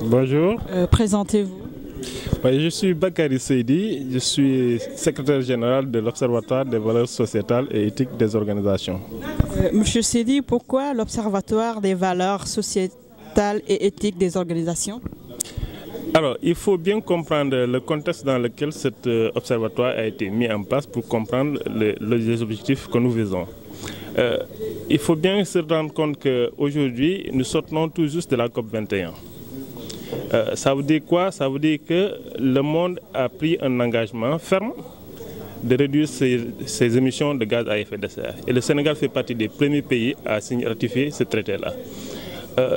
Bonjour. Présentez-vous. Oui, je suis Bakary Seydi, je suis secrétaire général de l'Observatoire des valeurs sociétales et éthiques des organisations. Monsieur Seydi, pourquoi l'Observatoire des valeurs sociétales et éthiques des organisations? Alors, il faut bien comprendre le contexte dans lequel cet observatoire a été mis en place pour comprendre les objectifs que nous visons. Il faut bien se rendre compte qu'aujourd'hui, nous sortons tout juste de la COP 21. Ça veut dire quoi? Ça veut dire que le monde a pris un engagement ferme de réduire ses émissions de gaz à effet de serre. Et le Sénégal fait partie des premiers pays à ratifier ce traité-là.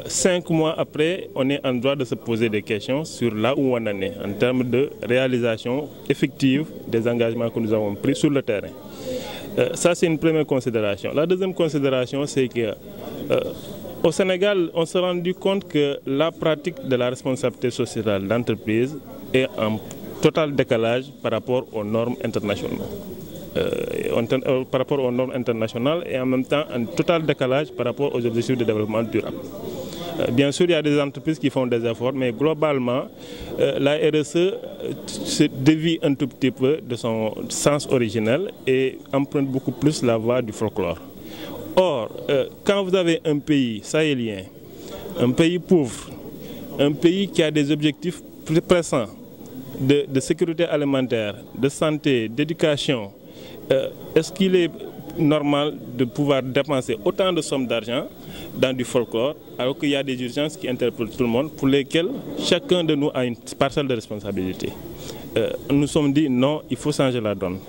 5 mois après, on est en droit de se poser des questions sur là où on en est en termes de réalisation effective des engagements que nous avons pris sur le terrain. Ça, c'est une première considération. La deuxième considération, c'est que au Sénégal, on s'est rendu compte que la pratique de la responsabilité sociétale d'entreprise est en total décalage par rapport aux normes internationales. Par rapport aux normes internationales et en même temps un total décalage par rapport aux objectifs de développement durable. Bien sûr, il y a des entreprises qui font des efforts, mais globalement, la RSE se dévie un tout petit peu de son sens originel et emprunte beaucoup plus la voie du folklore. Or, quand vous avez un pays sahélien, un pays pauvre, un pays qui a des objectifs plus pressants de sécurité alimentaire, de santé, d'éducation, est-ce qu'il est normal de pouvoir dépenser autant de sommes d'argent dans du folklore alors qu'il y a des urgences qui interpellent tout le monde pour lesquelles chacun de nous a une parcelle de responsabilité? Nous sommes dit non, il faut changer la donne.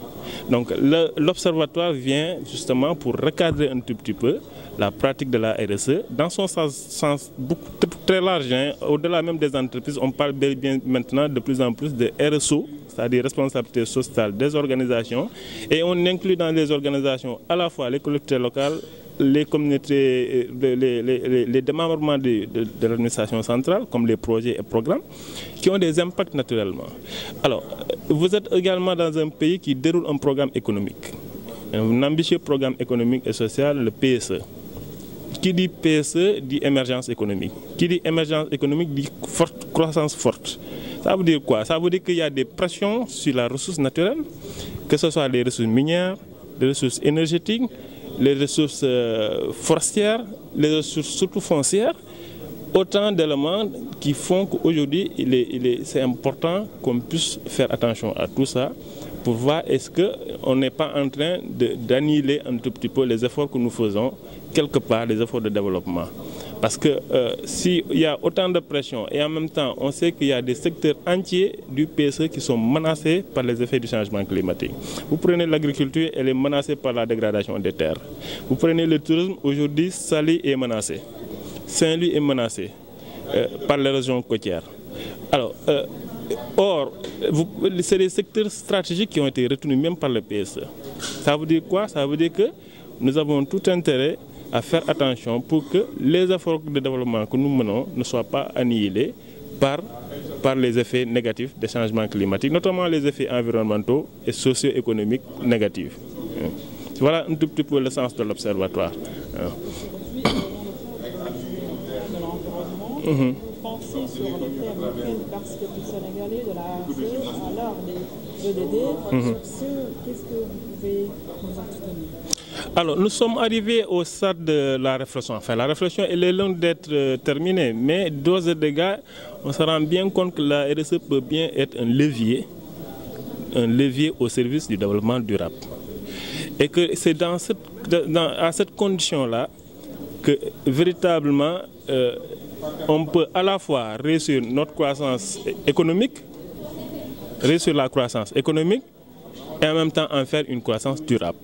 Donc l'observatoire vient justement pour recadrer un tout petit peu la pratique de la RSE dans son sens très large. Au-delà même des entreprises, on parle bien maintenant de plus en plus de RSO, c'est-à-dire responsabilité sociale des organisations, et on inclut dans les organisations à la fois les collectivités locales, les communautés, les démembrements de l'administration centrale, comme les projets et programmes, qui ont des impacts naturellement. Alors, vous êtes également dans un pays qui déroule un programme économique, un ambitieux programme économique et social, le PSE. Qui dit PSE dit émergence économique. Qui dit émergence économique dit croissance forte. Ça veut dire quoi? Ça veut dire qu'il y a des pressions sur la ressource naturelle, que ce soit les ressources minières, les ressources énergétiques, les ressources forestières, les ressources surtout foncières, autant d'éléments qui font qu'aujourd'hui, c'est important qu'on puisse faire attention à tout ça pour voir est-ce qu'on n'est pas en train d'annihiler un tout petit peu les efforts que nous faisons, quelque part, les efforts de développement. Parce que s'il y a autant de pression et en même temps, on sait qu'il y a des secteurs entiers du PSE qui sont menacés par les effets du changement climatique. Vous prenez l'agriculture, elle est menacée par la dégradation des terres. Vous prenez le tourisme, aujourd'hui, Saly est menacé. Saint-Louis est menacé par les régions côtières. Alors, or, c'est des secteurs stratégiques qui ont été retenus même par le PSE. Ça veut dire quoi? Ça veut dire que nous avons tout intérêt à faire attention pour que les efforts de développement que nous menons ne soient pas annihilés par les effets négatifs des changements climatiques, notamment les effets environnementaux et socio-économiques négatifs. Voilà un tout petit peu le sens de l'observatoire. Vous pensez sur le thème une perspective sénégalaise de la RSE à l'heure des EDD. Qu'est-ce que vous pouvez nous entretenir? Alors, nous sommes arrivés au stade de la réflexion. Enfin, la réflexion, elle est loin d'être terminée, mais d'ores et déjà, on se rend bien compte que la RSE peut bien être un levier au service du développement durable. Et que c'est à cette condition-là que véritablement, on peut à la fois réussir notre croissance économique, réussir la croissance économique, et en même temps en faire une croissance durable.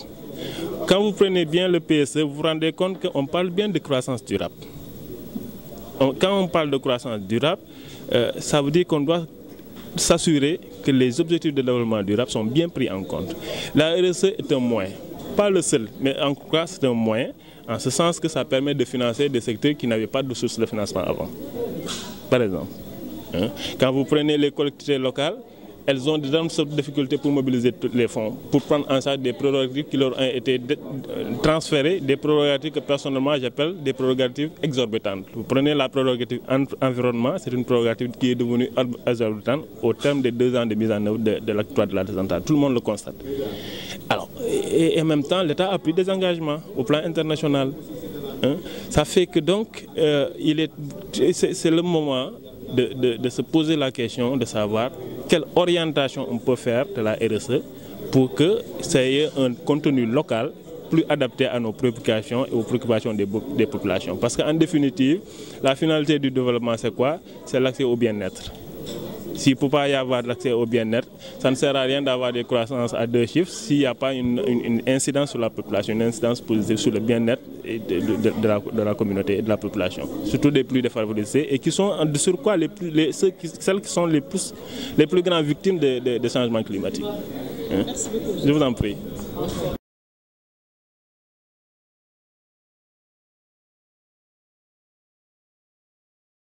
Quand vous prenez bien le PSE, vous vous rendez compte qu'on parle bien de croissance durable. Quand on parle de croissance durable, ça veut dire qu'on doit s'assurer que les objectifs de développement durable sont bien pris en compte. La RSE est un moyen, pas le seul, mais en tout cas c'est un moyen, en ce sens que ça permet de financer des secteurs qui n'avaient pas de source de financement avant. Par exemple, quand vous prenez les collectivités locales, elles ont d'énormes difficultés pour mobiliser tous les fonds, pour prendre en charge des prérogatives qui leur ont été transférées, des prérogatives que personnellement j'appelle des prérogatives exorbitantes. Vous prenez la prérogative environnement, c'est une prérogative qui est devenue exorbitante au terme des 2 ans de mise en œuvre de l'acte 3 de la décentralisation. Tout le monde le constate. Alors, et en même temps, l'État a pris des engagements au plan international. Hein? Ça fait que donc, c'est le moment de se poser la question de savoir quelle orientation on peut faire de la RSE pour que ça ait un contenu local plus adapté à nos préoccupations et aux préoccupations des populations. Parce qu'en définitive, la finalité du développement, c'est quoi? C'est l'accès au bien-être. S'il ne peut pas y avoir l'accès au bien-être, ça ne sert à rien d'avoir des croissances à 2 chiffres s'il n'y a pas une incidence sur la population, une incidence positive sur le bien-être de la communauté et de la population, surtout des plus défavorisés et qui sont de surcroît celles qui sont les plus grandes victimes des changements climatiques. Hein? Je vous en prie.